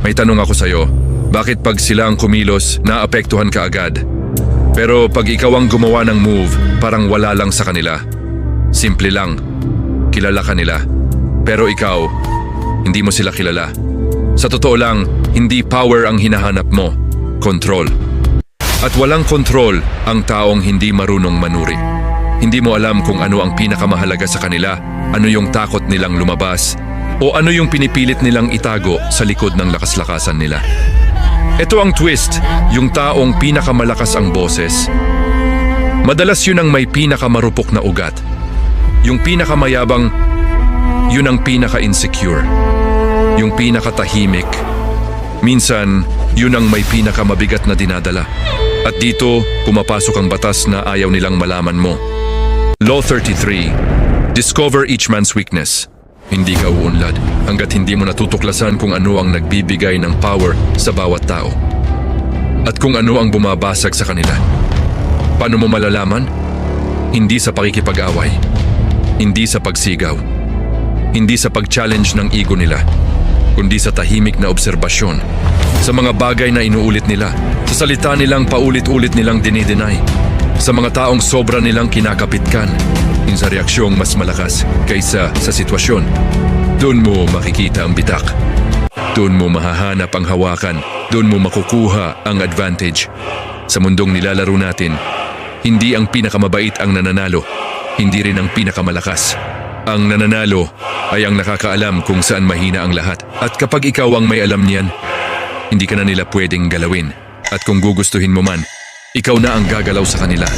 May tanong ako sa'yo, bakit pag sila ang kumilos, naapektuhan ka agad? Pero pag ikaw ang gumawa ng move, parang wala lang sa kanila. Simple lang, kilala ka nila. Pero ikaw, hindi mo sila kilala. Sa totoo lang, hindi power ang hinahanap mo, control. At walang control ang taong hindi marunong manuri. Hindi mo alam kung ano ang pinakamahalaga sa kanila, ano yung takot nilang lumabas, o ano yung pinipilit nilang itago sa likod ng lakas-lakasan nila. Ito ang twist, yung taong pinakamalakas ang boses. Madalas yun ang may pinakamarupok na ugat. Yung pinakamayabang, yun ang pinaka-insecure. Yung pinakatahimik. Minsan, yun ang may pinakamabigat na dinadala. At dito, pumapasok ang batas na ayaw nilang malaman mo. Law 33. Discover each man's weakness. Hindi ka uunlad hanggat hindi mo natutuklasan kung ano ang nagbibigay ng power sa bawat tao. At kung ano ang bumabasag sa kanila. Paano mo malalaman? Hindi sa pakikipag-away. Hindi sa pagsigaw. Hindi sa pag-challenge ng ego nila. Kundi sa tahimik na obserbasyon. Sa mga bagay na inuulit nila. Sa salita nilang paulit-ulit nilang dinideny. Sa mga taong sobra nilang kinakapitkan. Sa reaksyong mas malakas kaysa sa sitwasyon. Doon mo makikita ang bitak. Doon mo mahahanap ang hawakan. Doon mo makukuha ang advantage. Sa mundong nilalaro natin, hindi ang pinakamabait ang nananalo. Hindi rin ang pinakamalakas. Ang nananalo ay ang nakakaalam kung saan mahina ang lahat. At kapag ikaw ang may alam niyan, hindi ka na nila pwedeng galawin. At kung gugustuhin mo man, ikaw na ang gagalaw sa kanila.